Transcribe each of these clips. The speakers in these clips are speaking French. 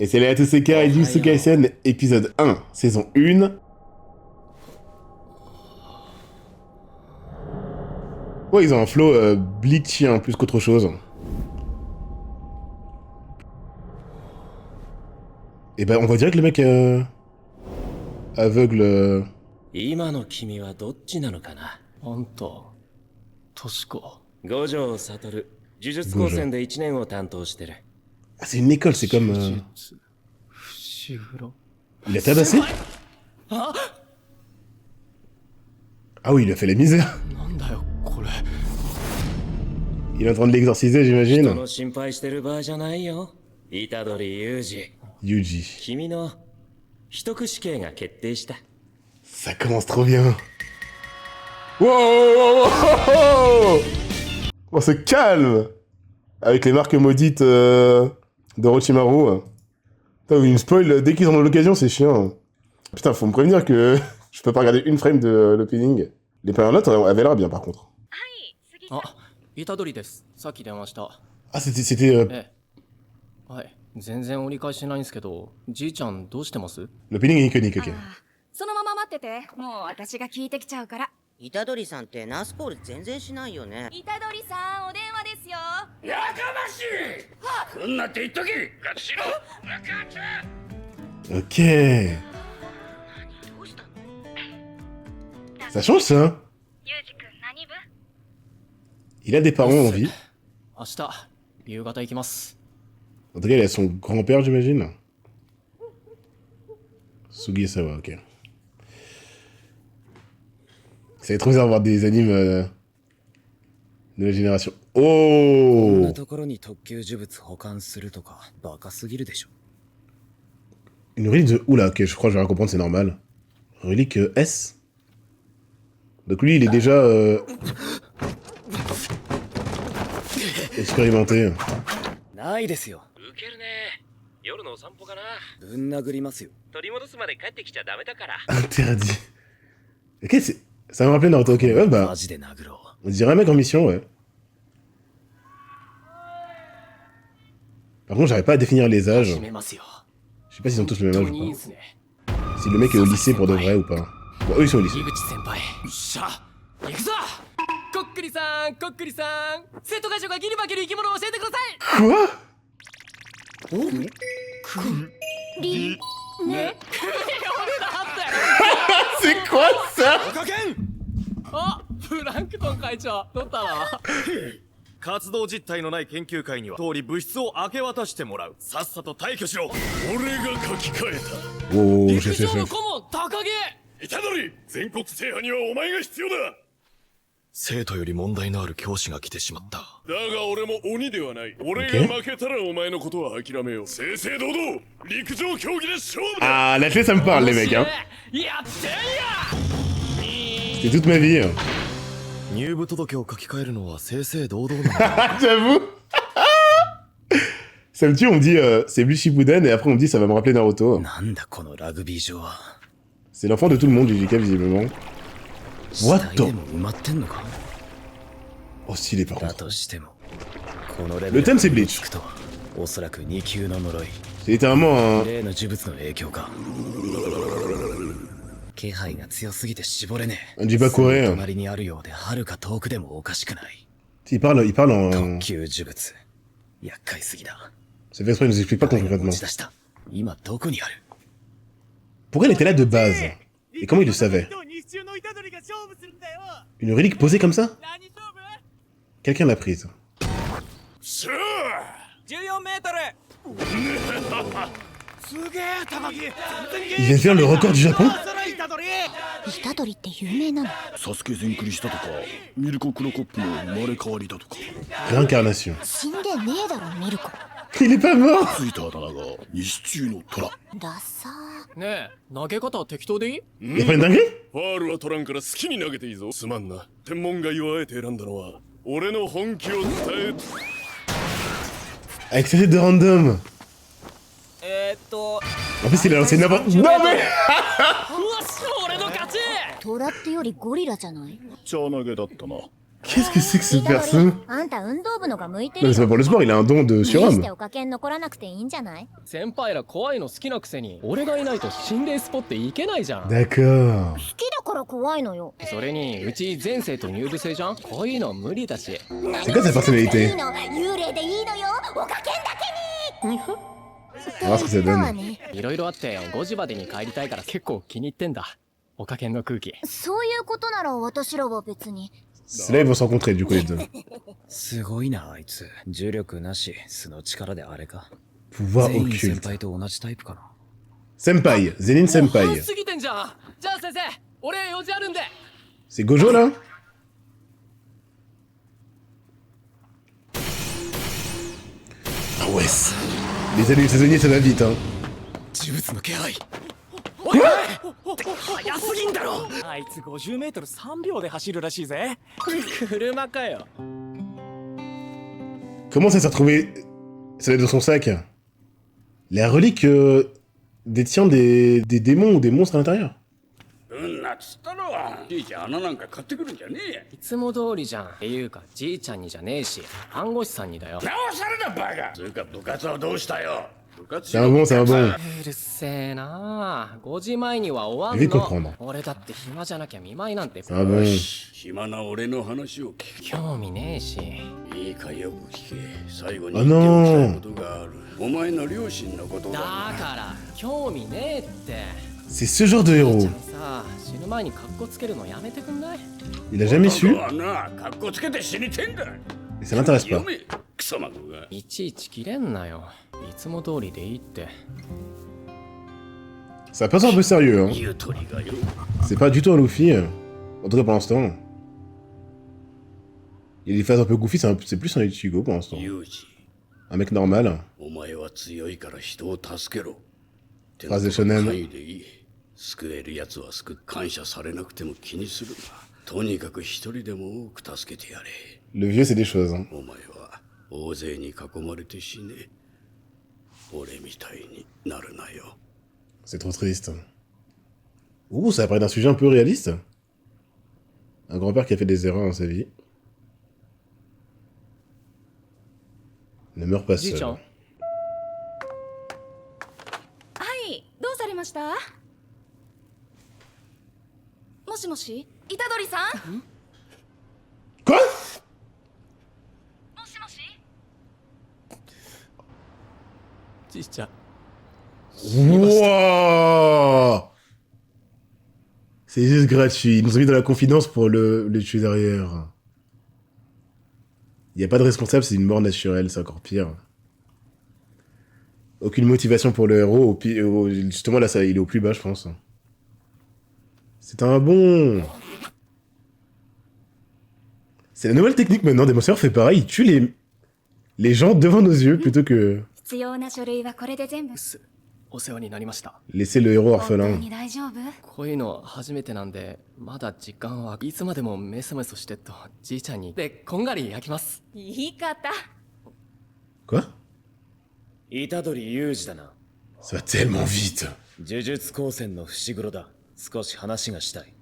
Et salut à tous, c'est Kai du Sukaisen, épisode 1, saison 1. Ouais, ils ont un flow bleachien plus qu'autre chose. Et ben, on va dire que le mec aveugle. 今の君はどっちなのかな。あんた、確か。五条悟、呪術高専で1年を担当してる。 Ah, c'est une école, c'est comme. 伏黒。 Il a tabassé. Ah oui, il a fait la misère. なんだよ、これ。 Il est en train de l'exorciser, 人 j'imagine. の心配してる場合じゃないよ。虎杖裕二。 Yuji. 君の秘匿死刑が決定した。 Ça commence trop bien. Wow, wow, wow, wow. On se calme. Avec les marques maudites d'Orochimaru. Putain, une spoil dès qu'ils en ont l'occasion, c'est chiant. Putain, faut me prévenir que je peux pas regarder une frame de l'opening. Les premières notes avaient l'air bien par contre. あ、虎杖です。さっき電話した。 Ah, c'était ええ。はい。全然折り返しないんですけど、じいちゃんどうしてます？ l'opening est iconique, ok. そのまま待ってて、もう私が聞いてきちゃうから。虎杖さんってナースコール全然しないよね。虎杖さん、お電話ですよ。やかましい。こんなって言っとき。ガチしろ。Ok. Ça change ça. Il a des parents en vie. 明日、夕方行きます。 En tout cas, il a son grand-père, j'imagine. Sugi Sawa, ok. C'est trop bizarre de voir des animes de la génération. こん Oh! なところに特級呪物保管するとかバカすぎるでしょ。 Une relique de... Oula, ok, je crois que je vais comprendre, c'est normal. Relique S. Donc lui, il est déjà... expérimenté. ないですよ。ウケるね。夜のお散歩かな。ぶん殴りますよ。取り戻すまで帰ってきちゃダメだから。 Interdit. Ok, ça me rappelait Naruto, ok. Ouais, bah... マジで殴ろう。 On dirait un mec en mission, ouais. Par contre, j'arrive pas à définir les âges. 始めますよ。 Je sais pas s'ils ont tous le même 本 âge 当にいい ou っすね。 pas. Si le mec est au lycée pour de vrai ou pas. Bon, eux, ils sont au lycée. 井口先輩。しゃ、行くぞ。こっくりさん、こっくりさん。生徒会長がギリ化ける生き物を教えてください。 Quoi? り、ね。 C'est quoi ça? あ、プランクトン会長、取ったの？活動実態のない研究会には通り物質を明け渡してもらう。さっさと退去しろ。俺が書き換えた。 Oh, 陸 chef, 上 chef, の chef. 顧問、高木。虎杖、全国制覇にはお前が必要だ。生徒より問題のある教師が来てしまった。だが俺も鬼ではない。俺が負けたらお前のことは諦めよう。正々堂々、陸上競技で勝負だ。 Ah, l'athlète, ça me parle, les mecs, hein. やってんや。 C'est toute ma vie, hein. 入部届を書き換えるのは正々堂々なの。 J'avoue. Ça me tue, on me dit c'est Blue Shippuden et après on me dit ça va me rappeler Naruto. なんだこのラグビー場は。 C'est l'enfant de tout le monde, JJK, visiblement. What 死体 the... でも埋まってんのか。 Oh, stylé par だ contre. としてもこのレ Le ベル thème c'est Bleach. つくとおそらく2級の呪い。 C'est littéralement un... 例の呪物の影響か。気配が強すぎて絞れねえ。 Un Jibakure, hein. 隣にあるようで遥か遠くでもおかしくない。 Il parle en... 特級呪物。厄介すぎだ。 C'est fait exprès, il nous explique pas 誰が concrètement. 持ち出した。今どこにある。 Pourquoi elle était là de base? Et comment il le savait? Une relique posée comme ça? Quelqu'un l'a prise. 14メートル。 Il vient de faire le record du Japon? 虎杖って有名なの？サスケ全クリしたとか、ミルコクロコップの生まれ変わりだとか。 Réincarnation. 死んでねえだろ、ミルコ。 Il est pas mort! ついたあだ名が西中の虎。ダサー。ねえ、投げ方適当でいい？ Y'a pas une dinguerie? ファールは取らんから好きに投げていいぞ。すまんな。天文外をあえて選んだのは、俺の本気を伝え。 Avec cette tête de random. En plus, il a lancé n'importe... Non mais... 俺の勝ち。虎ってよりゴリラじゃない？チャー投げだったな。Qu'est-ce que c'est que ce perso? あんた運動部のが向いて Non, る mais c'est pas よ。 pour le sport, il a un don de 無理して surhomme. おかけに残らなくていいんじゃない？先輩ら怖いの好きなくせに俺がいないと心霊スポって行けないじゃん。 D'accord. 好きだから怖いのよ。それにうち前世と入部制じゃん。こういうの無理だし。 C'est quoi sa personnalité? いいの、幽霊でいいのよ。おかけんだけに。 On va voir ce que ça だわ donne. ね。いろいろあって5時までに帰りたいから結構気に入ってんだ。おかけんの空気。そういうことなら私らは別に。 C'est là ils vont se rencontrer du coup les deux. すごいなあいつ。重力なし素の力であれか。 Pouvoir 全員先 occulte. 輩と同じタイプかな。 Senpai, Zenin もう Senpai. 半過ぎてんじゃん。じゃあ先生、俺用事あるんで。 C'est Gojo là? Ah ouais. Les animes saisonniers ça va vite hein. 呪物の気配。早すぎんだろ。あいつ50メートル3秒で走るらしいぜ。車かよ。 Comment ça s'est retrouvé? Ça va être dans son sac. La relique détient des démons ou des monstres à l'intérieur. うんなっつったろ。じいちゃん穴なんか買ってくるんじゃねえ。いつも通りじゃん。っていうかじいちゃんにじゃねえし、看護師さんにだよ。なおさらだバカ。つうか部活はどうしたよ。部活 C'est un bon, c'est un bon. うるせえな。5時前には終 Je vais わん comprendre. の。俺だって暇じゃなきゃ見舞いなんて C'est un bon. 暇な俺の話を聞き。興味ねえし。いいかよく聞け。最後にあ言っておきたいのーことがある。お前の両親のことだだ。から興味ねえって。 C'est ce genre de じい héros. ちゃんさ、死ぬ前にカッコつけるのやめてくんない？ Il a jamais su はな、格好つけて死にてんだ。 et ça l'intéresse pas. 読め、クソ孫が。いちいち切れんなよ。いつも通りでいいって。 Ça passe un peu sérieux hein. 言うとりがよ。 C'est pas du tout un Luffy. En tout cas pour l'instant. Il y a des phases un peu goofy, c'est plus un Ichigo pour l'instant. ユージ、 Un mec normal. お前は強いから人を助けろ。フラーゼ少年範囲でいい。救える奴は救う。感謝されなくても気にするな。とにかく一人でも多く助けてやれ。 Le vieux c'est des choses hein. お前は大勢に囲まれて死ね。俺みたいになるなよ。 C'est trop triste. Ouh, ça paraît d'un sujet un peu réaliste. Un grand-père qui a fait des erreurs dans sa vie. Ne meurt pas じいちゃ seul. ん。はいどうされました？もしもし虎杖さん？ Quoi? もしもし？じいちゃん。 Wouah! C'est juste gratuit. Ils nous ont mis dans la confidence pour le tuer derrière. Il n'y a pas de responsable, c'est une mort naturelle, c'est encore pire. Aucune motivation pour le héros. Justement, là, il est au plus bas, je pense. C'est un bon. C'est la nouvelle technique maintenant. Demon Slayer fait pareil, il tue les gens devant nos yeux plutôt que 必要な書類はこれで全部。お世話になりました。 laisser le héros 本当 orphelin. に大丈夫？こういうの初めてなんで、まだ時間はいつまでもメソメソしてとじいちゃんに。で、こんがり焼きます。言い方。 Quoi? 虎杖裕二だな。 Ça va tellement vite. 呪術高専の伏黒だ。少し話がしたい。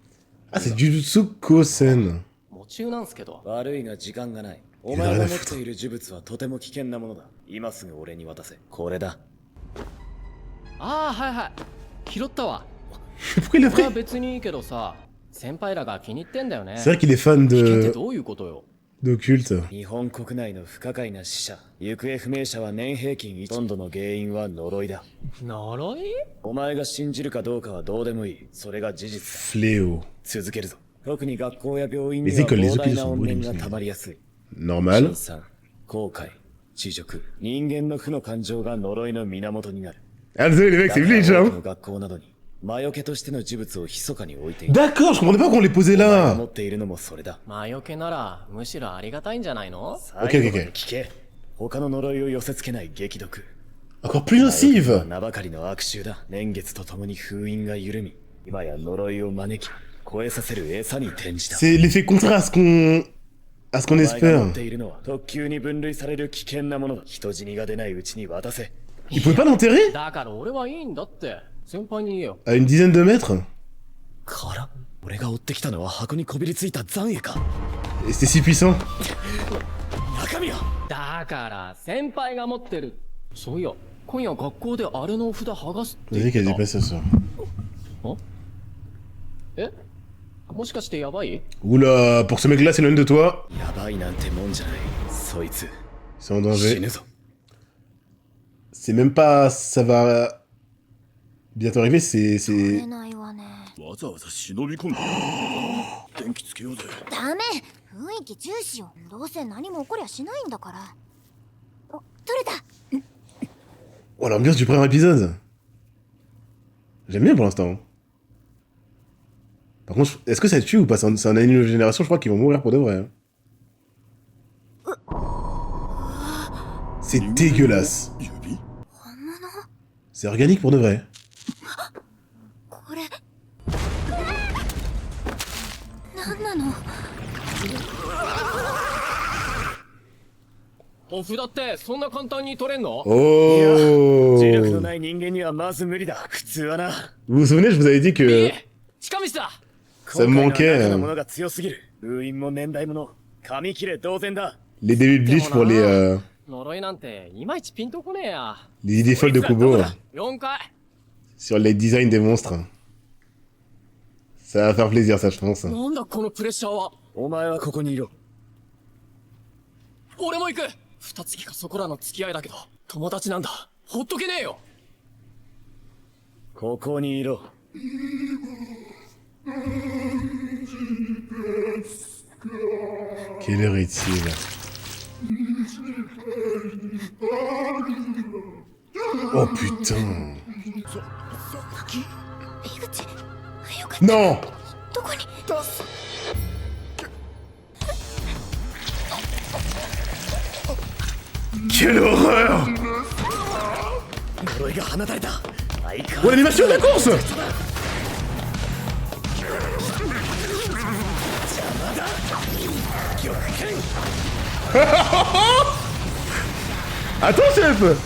Ah, c'est Jujutsu Kaisen. 夢中なんすけど。悪いが時間がない。お前が持っている呪物はとても危険なものだ。今すぐ俺に渡せ。これだ。ああ、はいはい。拾ったわ。 Pourquoi il l'a これは pris? 別にいいけどさ、先輩らが気に入ってんだよね。 C'est vrai qu'il est fan 危険って de どういうことよ。 d'occulte. 日本国内の不可解な死者、行方不明者は年平均1。ほとんどの原因は呪いだ。呪い？お前が信じるかどうかはどうでもいい。それが事実だ。 Fléau. 続けるぞ。特に学校や病院に Les は écoles, les 膨大 hôpitaux な sont 怨 brûlés 念 aussi. が溜まりやすい。 Normal. 辛さ、後悔、恥辱、人間の負の感情が呪いの源になる。 Ah, désolé les mecs, c'est Bleach だから多く hein. の学校などに魔除けとしての呪物を密かに置いている。 D'accord, je comprenais pas qu'on les posait お前が là. 持っているのもそれだ。魔除けならむしろありがたいんじゃないの？ Ok, 最後 ok, まで ok. 聞け。他の呪いを寄せ付けない激毒。 Encore plus nocive. 名ばかりの悪臭だ。年月とともに封印が緩み、今や呪いを招き、超えさせる餌に転じた。 C'est l'effet contraire à ce qu'on お前が持 espère. っているのは特級に分類される危険なものだ。人死にが出ないうちに渡せ。 Il pouvait pas l'enterrer? だから俺はいいんだって。先輩に言えよ。 À une dizaine de mètres? から俺が追ってきたのは箱にこびりついた残影か。Et c'était si puissant. 中身はだから先輩が持ってる。そういや今夜学校であれのお札剥がすって Vous 言 avez っ qu'elle て déplace ça. た。えもしかしてやばい？ Oula, pour ce mec-là, c'est l'un de toi. やばいなんてもんじゃない。そいつ Ils sont en 死 danger. ぬぞ。 C'est même pas... Ça va... bientôt arriver, c'est... 出ないわね。わざわざ忍び込んで電気つけようぜ。ダメ。雰囲気重視よ。どうせ何も起こりゃしないんだから。お、取れた。 Oh, l'ambiance du premier épisode. J'aime bien pour l'instant. Par contre, est-ce que ça tue ou pas? C'est un anime de génération, je crois qu'ils vont mourir pour de vrai. Hein. C'est dégueulasse. 指 C'est organique pour de vrai. これ。なんなの？お札ってそんな簡単に取れんの？ Oh. 磁力のない人間にはまず無理だ。普通はな。 Vous vous souvenez, je vous avais dit que 近道だ。 ça me 今回の manquait 中のものが強すぎる。封印も年代物。紙切れ同然だ。 les débuts de Bleach pour呪いなんていまいちピンとこねえや。 les idées folles de Kubo 4階。 sur les designs des monstres. Ça va faire plaisir, ça, je pense. なんだこのプレッシャーは。お前はここにいろ。俺も行く。二月かそこらの付き合いだけど友達なんだ。ほっとけねえよ。ここにいろ。 Quelle heure est-il? Oh putain. 井口。よかった。 Non. どこに？ Quelle horreur. 呪いが放たれた。相変 Oh, わら l'animation de la course. Attends, chef.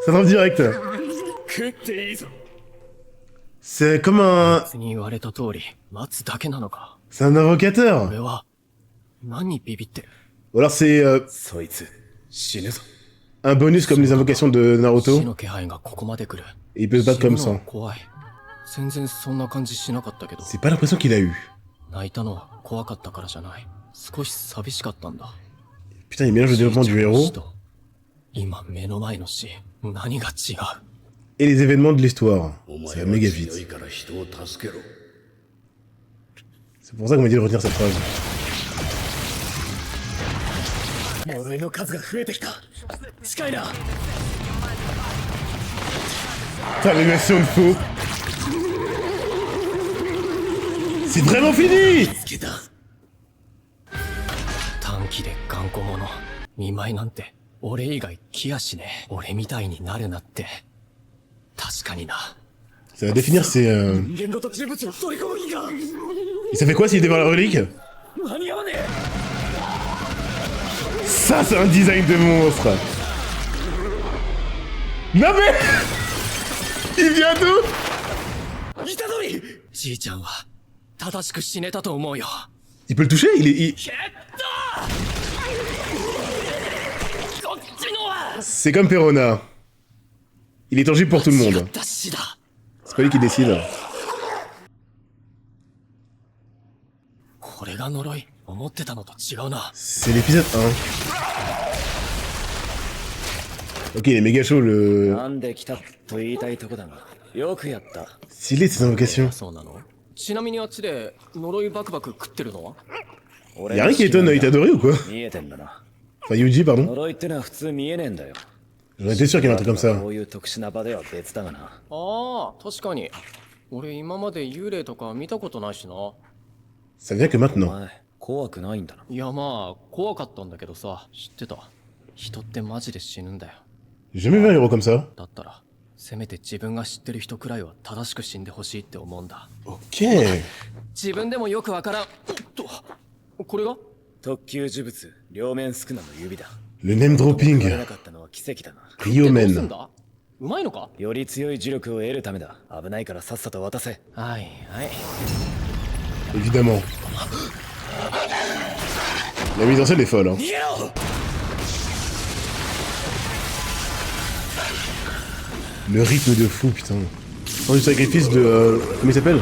Ça va en direct. ず食っていいぞ。 C'est comme un... 別に言われた通り待つだけなのか。 C'est un invocateur. 俺は何にビビってる？ Ou alors c'est そいつ死ぬぞ。 un bonus comme les invocations de 死 Naruto. の気配がここまで来る。 Et il peut se battre comme 死ぬの ça. は怖い。全然そんな感じしなかったけど。 C'est pas l'impression qu'il a eu. 泣いたのは怖かったからじゃない。少し寂しかったんだ。 Putain, il mélange le développement du héros 今目の前の死、何が違う？ et les événements de l'histoire. お Ça 前 va は méga 強 vite. いから人を助けろ。 C'est pour ça qu'on m'a dit de retenir cette phrase. 呪いの数が増えてきた。近いな。 Putain, l'animation de faux. C'est vraiment fini. つけた。短期で頑固者。見舞いなんて俺以外来やしねえ。俺みたいになるなって。確かにな。 Ça va définir ses... 人間ごと人物を取り込む気が。 Et ça fait quoi s'il dévoile la relique? 間に合わねえ。 Ça, c'est un design de monstre. Non mais... Il vient d'où? いたぞい。じいちゃんは正しく死ねたと思うよ。 Il peut le toucher? Il est... こっちのは C'est comme Perona. Il est tangible pour tout le 違っ monde. た死だ。 C'est pas lui qui décide. これが呪い。思ってたのと違うな。 C'est l'épisode 1. Ok, il est méga chaud le... なんで来たと言いたいとこだが、よくやった。 Stylé ces invocations. そうなの？ちなみにあっちで呪いバクバク食ってるのは？ Y'a rien qui étonne Itadori ou quoi? 見えてんだな。 Enfin, Yuji, pardon. 呪いってのは普通見えねえんだよ。 J'aurais été sûr qu'il y avait un truc comme ça. こういう特殊な場では別だがな。ああ、確かに。俺今まで幽霊とか見たことないしな。 Ça vient que お maintenant. 前、怖くないんだな。いやまあ、怖かったんだけどさ、知ってた。人ってマジで死ぬんだよ。 J'ai jamais vu un héros comme ça. だったら、せめて自分が知ってる人くらいは正しく死んでほしいって思うんだ。 Ok. 自分でもよくわからん。おっと、これが？特級呪物、両面宿儺の指だ。 Le name 取れ dropping. なかったのは奇跡だな。どうすん Ryomen. だ？うまいのか？より強い呪力を得るためだ。危ないからさっさと渡せ。はいはい。 Évidemment. La mise en scène est folle, hein. Le rythme de fou, putain. Oh, du sacrifice de... comment il s'appelle?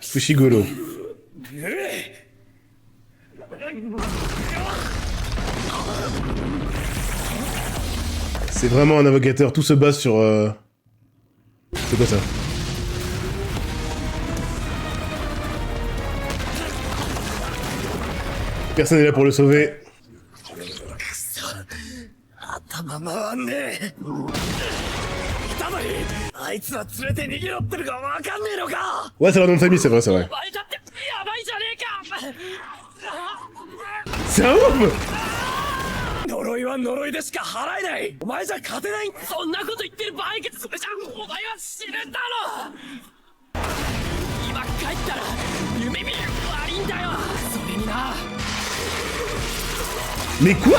Fushiguro. C'est vraiment un invocateur, tout se base sur... C'est quoi ça? Personne n'est là pour le sauver. Ouais, c'est leur nom de famille, c'est vrai, c'est vrai. C'est un ouf! 呪いは呪いでしか払えない。お前じゃ勝てない。そんなこと言ってる場合か。それじゃお前は死ぬだろ。今帰ったら夢見る悪いんだよ。それにな。 Mais quoi? こ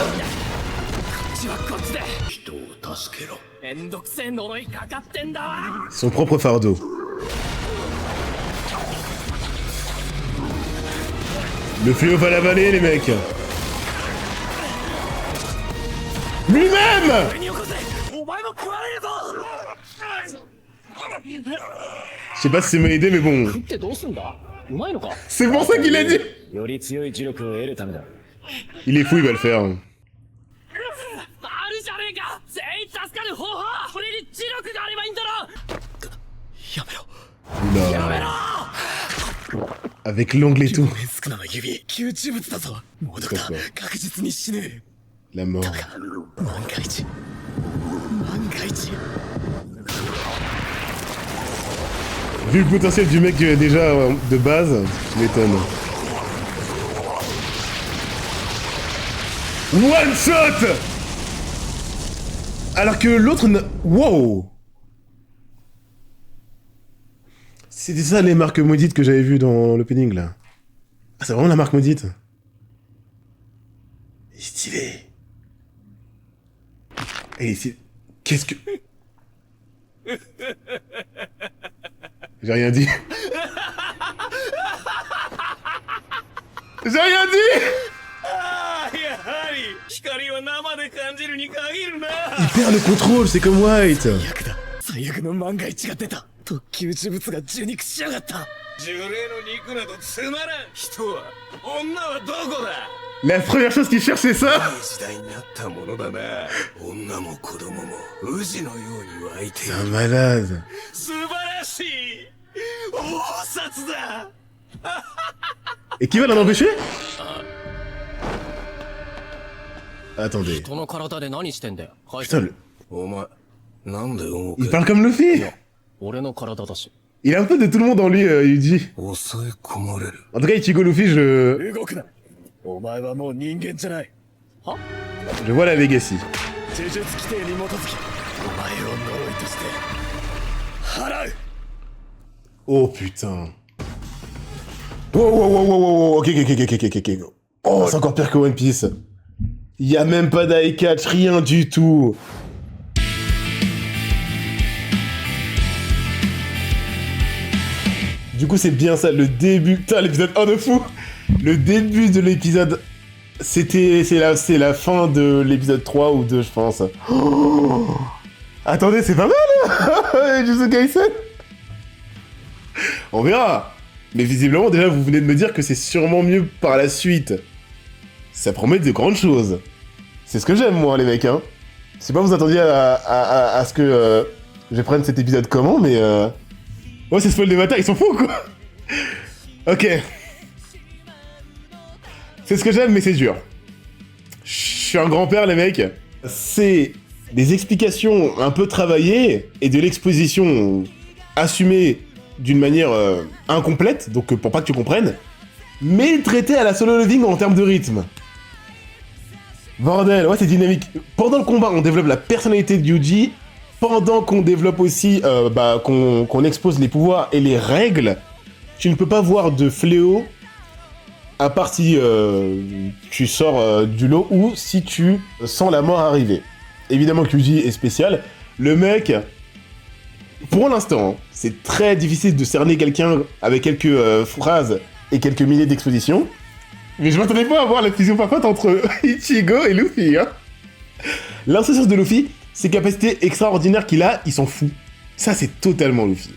っちはこっちで人を助けろ。めんどくせえ呪いかかってんだわ。 Son propre fardeau. Le fléau va l'avaler, les mecs. Lui-même! Je sais pas si c'est mon idée, mais bon. C'est pour ça qu'il a dit. Il est fou, il va le faire. Oula. Avec l'ongle et tout. La mort. Vu le potentiel du mec déjà de base, tu m'étonnes. One shot! Alors que l'autre... Wow! C'était ça les marques maudites que j'avais vues dans l'opening là. Ah, c'est vraiment la marque maudite. Il est stylé. Et c'est... Qu'est-ce que... J'ai rien dit. J'ai rien dit! Il perd le contrôle, c'est comme White. La première chose qu'il cherche, c'est ça. C'est un malade. Et qui va l'en empêcher? Attendez. Putain, il parle comme Luffy. Il a un peu de tout le monde en lui, Yuji. En tout cas, Ichigo Luffy, je vois la legacy. Oh putain. Wow, wow, wow, wow, wow, ok. Oh, c'est encore pire que One Piece. Y a même pas d'eye catch, rien du tout. Du coup, c'est bien ça, le début... Putain, l'épisode 1 de fou. Le début de l'épisode... C'est la fin de l'épisode 3 ou 2, je pense. Oh, attendez, c'est pas mal, Jujutsu Kaisen. On verra. Mais visiblement, déjà, vous venez de me dire que c'est sûrement mieux par la suite. Ça promet de grandes choses. C'est ce que j'aime, moi, les mecs, hein. Je sais pas, vous attendiez à ce que je prenne cet épisode comment, mais... Ouais, c'est spoil des batailles, ils sont fous, quoi. Ok. C'est ce que j'aime, mais c'est dur. Je suis un grand-père, les mecs. C'est des explications un peu travaillées et de l'exposition assumée d'une manière incomplète, donc pour pas que tu comprennes, mais traitée à la Solo Leveling en termes de rythme. Bordel, ouais, c'est dynamique. Pendant le combat, on développe la personnalité de Yuji. Pendant qu'on développe aussi, qu'on expose les pouvoirs et les règles, tu ne peux pas voir de fléau, à part si tu sors du lot ou si tu sens la mort arriver. Évidemment que Yuji est spécial. Le mec, pour l'instant, c'est très difficile de cerner quelqu'un avec quelques phrases et quelques milliers d'expositions. Mais je m'attendais pas à voir la fusion parfaite entre Ichigo et Luffy. Hein. L'insouciance de Luffy, ses capacités extraordinaires qu'il a, il s'en fout. Ça, c'est totalement Luffy.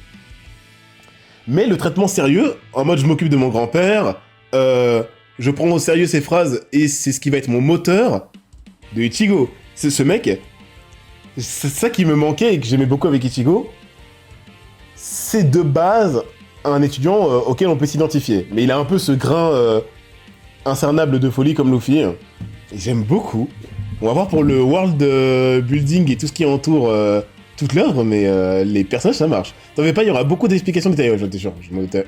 Mais le traitement sérieux, en mode je m'occupe de mon grand-père, je prends au sérieux ses phrases et c'est ce qui va être mon moteur de Ichigo. C'est ce mec, c'est ça qui me manquait et que j'aimais beaucoup avec Ichigo. C'est de base un étudiant auquel on peut s'identifier. Mais il a un peu ce grain incernable de folie comme Luffy. Et j'aime beaucoup. On va voir pour le world building et tout ce qui entoure toute l'œuvre, mais les personnages, ça marche. T'en fais pas, il y aura beaucoup d'explications détaillées, ouais, j'étais sûr, je m'en doutais.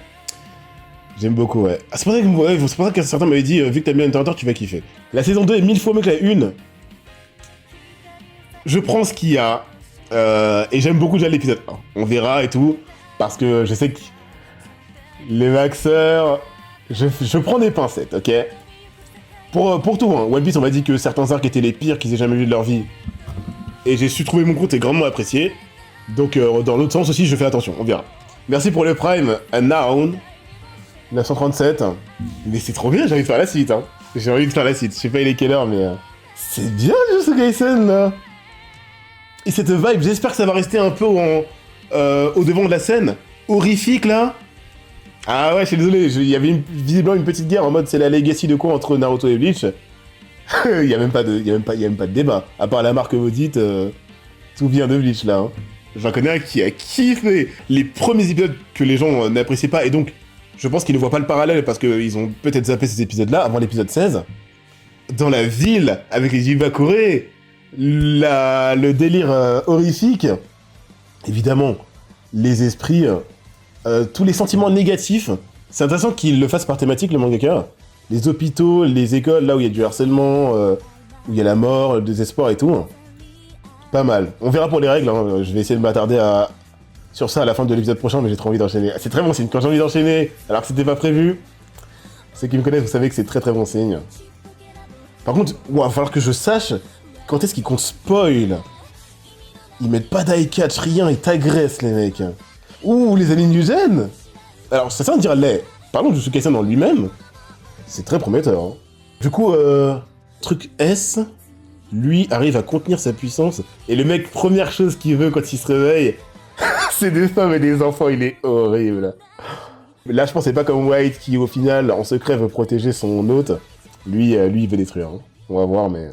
J'aime beaucoup, ouais. Ah, c'est pour ça que certains m'avaient dit, vu que t'aimes bien Hunter x Hunter, tu vas kiffer. La saison 2 est 1000 fois mieux que la 1. Je prends ce qu'il y a, et j'aime beaucoup déjà l'épisode 1. On verra et tout, parce que je sais que les maxeurs, je prends des pincettes, ok? Pour tout, hein. One Piece, on m'a dit que certains arcs étaient les pires qu'ils aient jamais vus de leur vie. Et j'ai su trouver mon compte et grandement apprécié. Donc, dans l'autre sens aussi, je fais attention, on verra. Merci pour le Prime, Noun. 937. Mais c'est trop bien, j'ai envie de faire la suite, hein. J'ai envie de faire la suite. Je sais pas il est quelle heure, mais... c'est bien, Jujutsu Kaisen, là. Et cette vibe, j'espère que ça va rester un peu au devant de la scène. Horrifique, là. Ah ouais, je suis désolé, il y avait visiblement une petite guerre en mode c'est la legacy de quoi entre Naruto et Bleach. Il y a même pas de débat. À part la marque maudite, tout vient de Bleach, là. Hein. J'en connais un qui a kiffé les premiers épisodes que les gens n'appréciaient pas, et donc je pense qu'ils ne voient pas le parallèle parce qu'ils ont peut-être zappé ces épisodes-là avant l'épisode 16. Dans la ville, avec les Iwakure, le délire horrifique, évidemment, les esprits, tous les sentiments négatifs. C'est intéressant qu'ils le fassent par thématique, le mangaka. Les hôpitaux, les écoles, là où il y a du harcèlement, où il y a la mort, le désespoir et tout. Pas mal. On verra pour les règles, hein. Je vais essayer de m'attarder sur ça à la fin de l'épisode prochain, mais j'ai trop envie d'enchaîner. C'est très bon signe, quand j'ai envie d'enchaîner, alors que c'était pas prévu. Ceux qui me connaissent, vous savez que c'est très très bon signe. Par contre, il va falloir que je sache quand est-ce qu'ils comptent spoil. Ils mettent pas die-catch, rien, ils t'agressent les mecs. Ouh, les aliens du gène. Alors, ça me dire les. Parlons de Jujutsu Kaisen en lui-même. C'est très prometteur. Hein. Du coup, truc S, lui arrive à contenir sa puissance. Et le mec, première chose qu'il veut quand il se réveille, c'est des femmes et des enfants. Il est horrible. Là, je pense que c'est pas comme White qui, au final, en secret, veut protéger son hôte. Lui, il veut détruire. Hein. On va voir, mais...